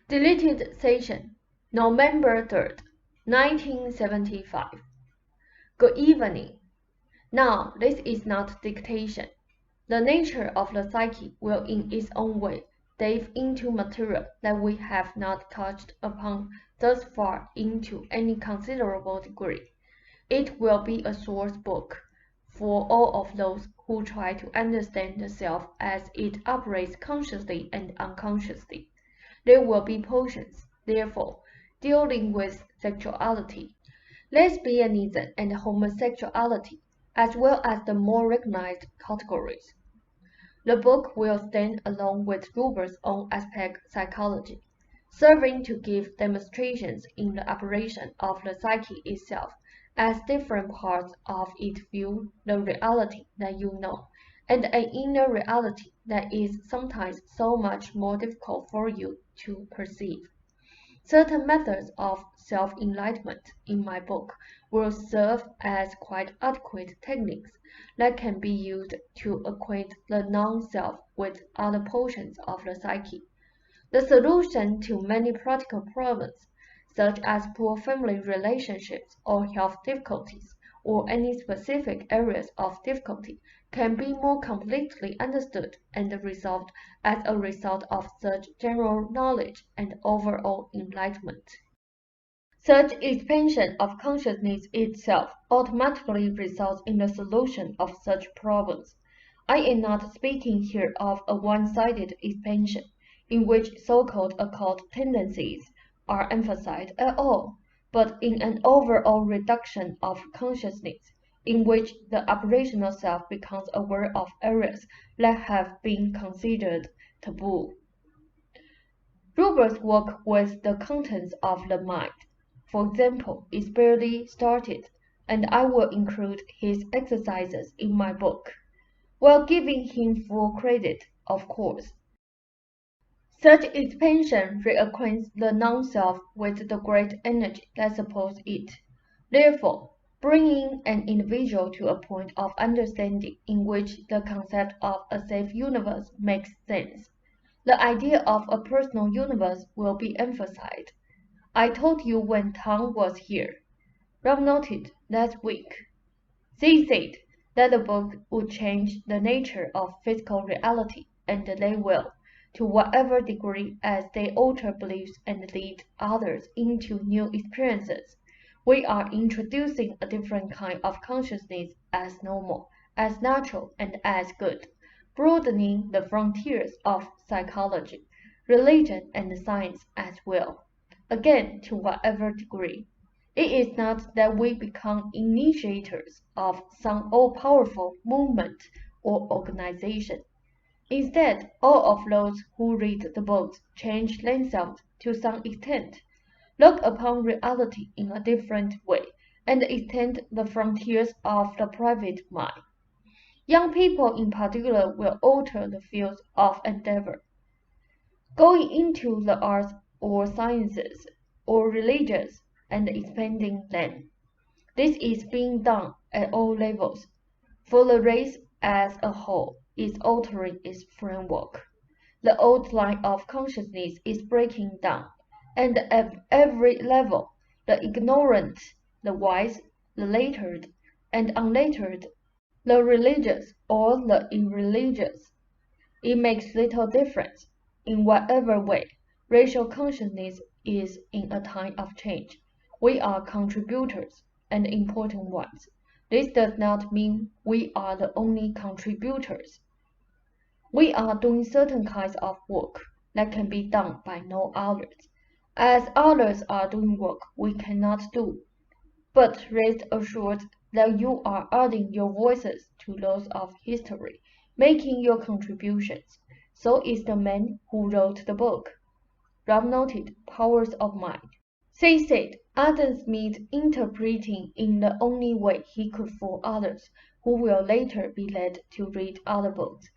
Deleted Session, November 3rd, 1975. Good evening. Now, this is not dictation. The nature of the psyche will in its own way dive into material that we have not touched upon thus far into any considerable degree. It will be a source book for all of those who try to understand the self as it operates consciously and unconsciously. There will be portions, therefore, dealing with sexuality, lesbianism, and homosexuality, as well as the more recognized categories. The book will stand along with Ruber's own aspect psychology, serving to give demonstrations in the operation of the psyche itself, as different parts of it view the reality that you know, and an inner reality that is sometimes so much more difficult for you to perceive. Certain methods of self-enlightenment in my book will serve as quite adequate techniques that can be used to acquaint the non-self with other portions of the psyche. The solution to many practical problems, such as poor family relationships or health difficulties, or any specific areas of difficulty, can be more completely understood and resolved as a result of such general knowledge and overall enlightenment. Such expansion of consciousness itself automatically results in the solution of such problems. I am not speaking here of a one-sided expansion, in which so-called occult tendencies are emphasized at all, but in an overall reduction of consciousness, in which the operational self becomes aware of areas that have been considered taboo. Ruber's work with the contents of the mind, for example, is barely started, and I will include his exercises in my book, while giving him full credit, of course. Such expansion reacquaints the non-self with the great energy that supports it, therefore bringing an individual to a point of understanding in which the concept of a safe universe makes sense. The idea of a personal universe will be emphasized. I told you when Tom was here. Rob noted last week. She said that the book would change the nature of physical reality, and they will, to whatever degree as they alter beliefs and lead others into new experiences. We are introducing a different kind of consciousness as normal, as natural, and as good, broadening the frontiers of psychology, religion, and science as well. Again, to whatever degree. It is not that we become initiators of some all-powerful movement or organization. Instead, all of those who read the books change themselves to some extent, look upon reality in a different way, and extend the frontiers of the private mind. Young people in particular will alter the fields of endeavor, going into the arts or sciences or religions and expanding them. This is being done at all levels, for the race as a whole is altering its framework. The old line of consciousness is breaking down, and at every level, the ignorant, the wise, the lettered, and unlettered, the religious or the irreligious. It makes little difference. In whatever way, racial consciousness is in a time of change. We are contributors, and important ones. This does not mean we are the only contributors. We are doing certain kinds of work that can be done by no others, as others are doing work we cannot do. But rest assured that you are adding your voices to those of history, making your contributions. So is the man who wrote the book. Rob noted powers of mind. She said Adam Smith interpreting in the only way he could for others, who will later be led to read other books.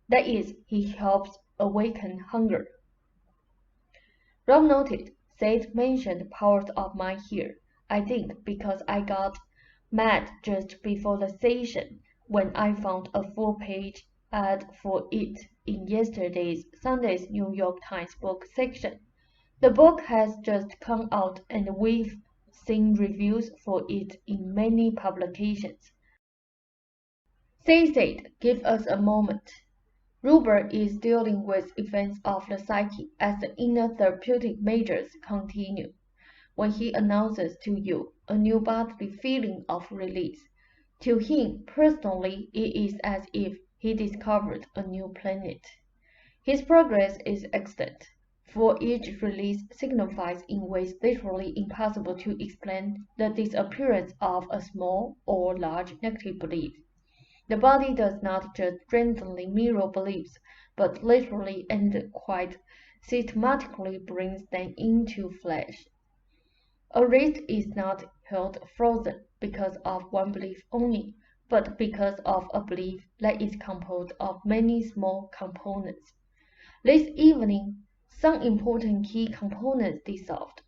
That is, he helps awaken hunger. Rob noted Seth mentioned powers of mind here, I think because I got mad just before the session when I found a full-page ad for it in yesterday's Sunday's New York Times book section. The book has just come out and we've seen reviews for it in many publications. Seth, give us a moment. Ruber is dealing with events of the psyche as the inner therapeutic measures continue. When he announces to you a new bodily feeling of release, to him personally it is as if he discovered a new planet. His progress is excellent, for each release signifies in ways literally impossible to explain the disappearance of a small or large negative belief. The body does not just gently mirror beliefs, but literally and quite systematically brings them into flesh. A wrist is not held frozen because of one belief only, but because of a belief that is composed of many small components. This evening, some important key components dissolved.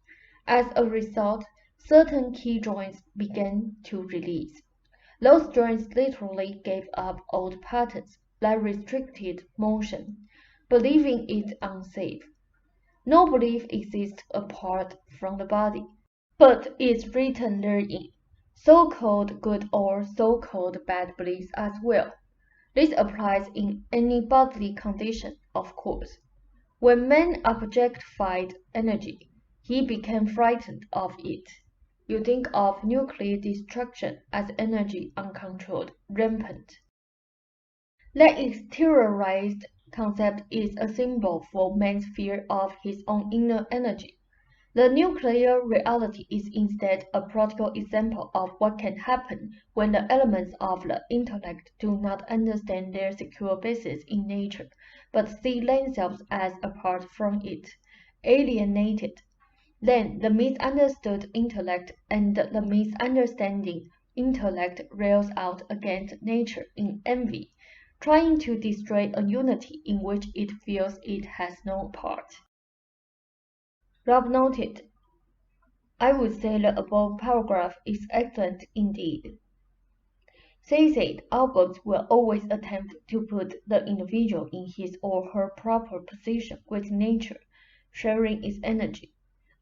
As a result, certain key joints began to release. Those joints literally gave up old patterns that restricted motion, believing it unsafe. No belief exists apart from the body, but is written therein, so-called good or so-called bad beliefs as well. This applies in any bodily condition, of course. When man objectified energy, he became frightened of it. You think of nuclear destruction as energy uncontrolled, rampant. That exteriorized concept is a symbol for man's fear of his own inner energy. The nuclear reality is instead a practical example of what can happen when the elements of the intellect do not understand their secure basis in nature, but see themselves as apart from it, alienated. Then the misunderstood intellect and the misunderstanding intellect rails out against nature in envy, trying to destroy a unity in which it feels it has no part. Rob noted, I would say the above paragraph is excellent indeed. Say said our books will always attempt to put the individual in his or her proper position with nature, sharing its energy.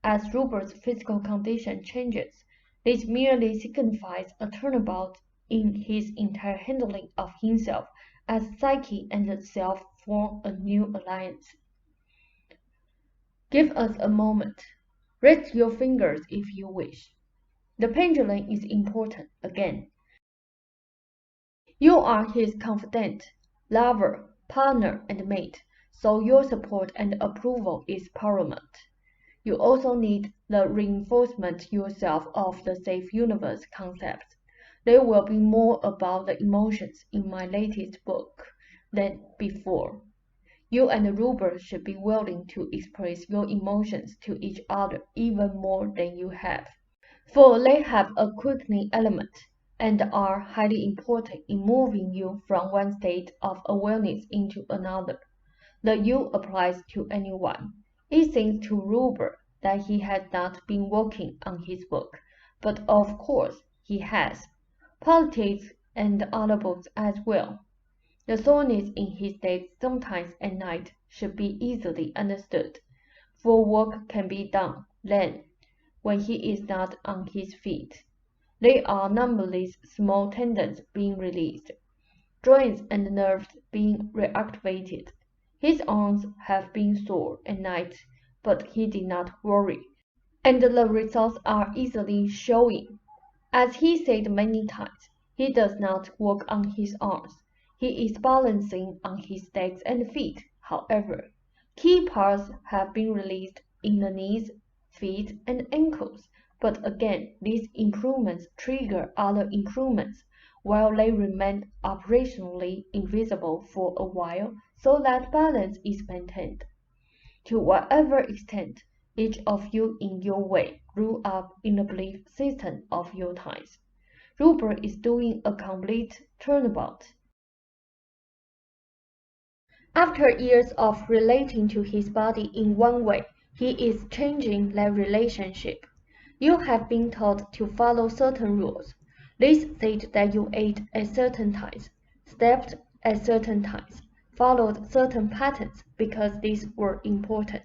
As Rupert's physical condition changes, this merely signifies a turnabout in his entire handling of himself as psyche and the self form a new alliance. Give us a moment. Rest your fingers if you wish. The pendulum is important again. You are his confidant, lover, partner, and mate, so your support and approval is paramount. You also need the reinforcement yourself of the safe universe concept. There will be more about the emotions in my latest book than before. You and Ruber should be willing to express your emotions to each other even more than you have, for they have a quickening element and are highly important in moving you from one state of awareness into another. The you applies to anyone. It seems to Ruber that he has not been working on his book, but of course he has. Politics and other books as well. The soreness in his days sometimes at night should be easily understood, for work can be done then, when he is not on his feet. There are numberless small tendons being released, joints and nerves being reactivated. His arms have been sore at night, but he did not worry, and the results are easily showing. As he said many times, he does not work on his arms. He is balancing on his legs and feet, however. Key parts have been released in the knees, feet, and ankles, but again, these improvements trigger other improvements, while they remain operationally invisible for a while so that balance is maintained. To whatever extent each of you in your way grew up in the belief system of your times, Ruber is doing a complete turnabout. After years of relating to his body in one way, he is changing that relationship. You have been taught to follow certain rules. This said that you ate at certain times, slept at certain times, followed certain patterns because these were important.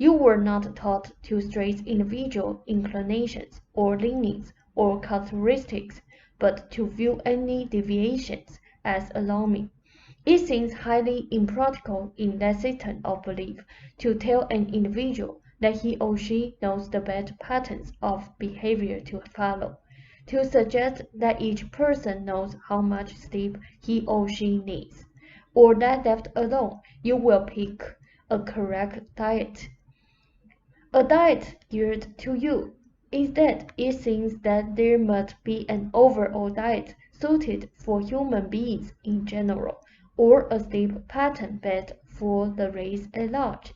You were not taught to trace individual inclinations or leanings or characteristics, but to view any deviations as alarming. It seems highly impractical in that system of belief to tell an individual that he or she knows the best patterns of behavior to follow, to suggest that each person knows how much sleep he or she needs, or that left alone you will pick a correct diet. A diet geared to you. Instead, it seems that there must be an overall diet suited for human beings in general, or a sleep pattern best for the race at large.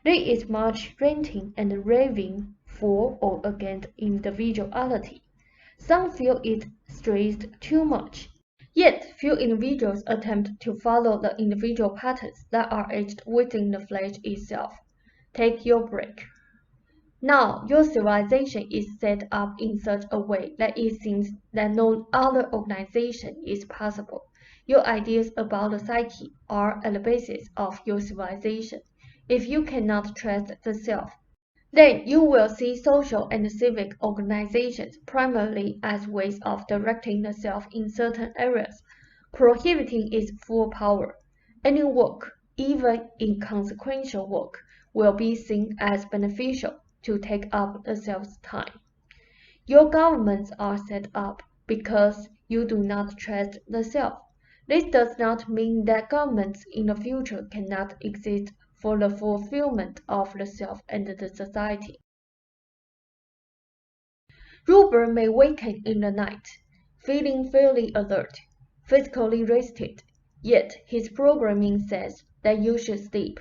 There is much ranting and raving for or against individuality. Some feel it strays too much. Yet few individuals attempt to follow the individual patterns that are etched within the flesh itself. Take your break. Now, your civilization is set up in such a way that it seems that no other organization is possible. Your ideas about the psyche are at the basis of your civilization. If you cannot trust the self, then you will see social and civic organizations primarily as ways of directing the self in certain areas, prohibiting its full power. Any work, even inconsequential work, will be seen as beneficial to take up the self's time. Your governments are set up because you do not trust the self. This does not mean that governments in the future cannot exist for the fulfillment of the self and the society. Rupert may waken in the night, feeling fairly alert, physically rested, yet his programming says that you should sleep.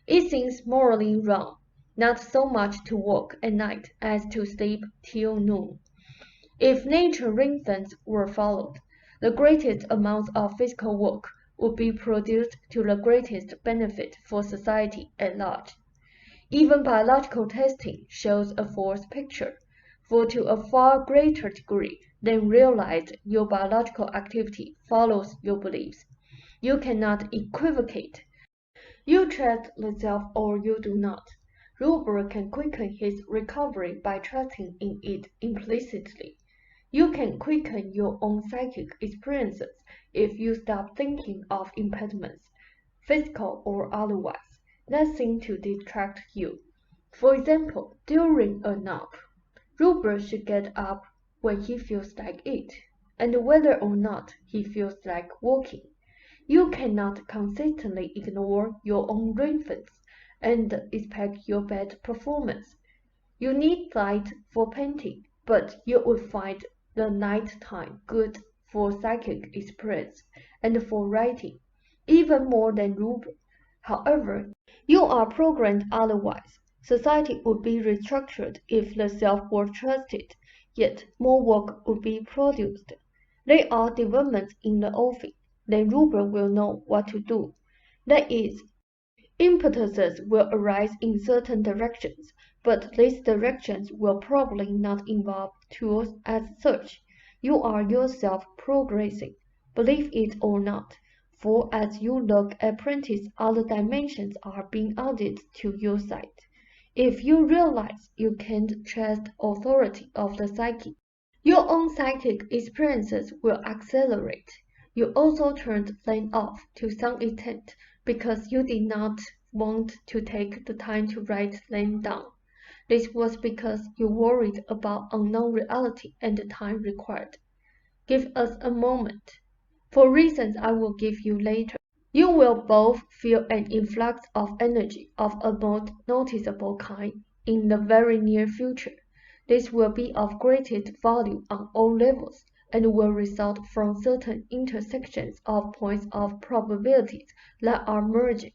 It seems morally wrong, not so much to work at night as to sleep till noon. If nature rhythms were followed, the greatest amounts of physical work would be produced to the greatest benefit for society at large. Even biological testing shows a false picture, for to a far greater degree than realized your biological activity follows your beliefs. You cannot equivocate. You trust the self or you do not. Rupert can quicken his recovery by trusting in it implicitly. You can quicken your own psychic experiences if you stop thinking of impediments, physical or otherwise, that seem to distract you. For example, during a nap, Rupert should get up when he feels like it, and whether or not he feels like walking. You cannot consistently ignore your own rhythms and expect your best performance. You need light for painting, but you would find the night time good for psychic experience and for writing, even more than Rupert. However, you are programmed otherwise. Society would be restructured if the self were trusted, yet more work would be produced. There are developments in the offing, then Rupert will know what to do. That is, impetuses will arise in certain directions, but these directions will probably not involve tools as such. You are yourself progressing, believe it or not, for as you look at practice, other dimensions are being added to your sight. If you realize you can't trust authority of the psyche, your own psychic experiences will accelerate. You also turned them off to some extent because you did not want to take the time to write them down. This was because you worried about unknown reality and the time required. Give us a moment. For reasons I will give you later, you will both feel an influx of energy of a most noticeable kind in the very near future. This will be of greatest value on all levels and will result from certain intersections of points of probabilities that are merging.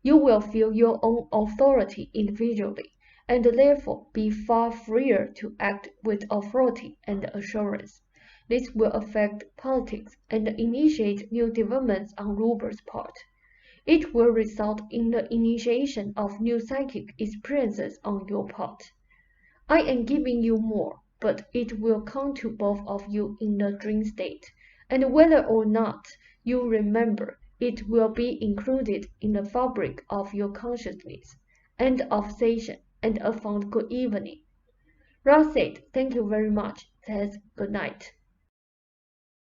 You will feel your own authority individually, and therefore be far freer to act with authority and assurance. This will affect politics and initiate new developments on Rupert's part. It will result in the initiation of new psychic experiences on your part. I am giving you more, but it will come to both of you in the dream state, and whether or not you remember, it will be included in the fabric of your consciousness. End of session, and a fond good evening. Ross said, "Thank you very much," says good night.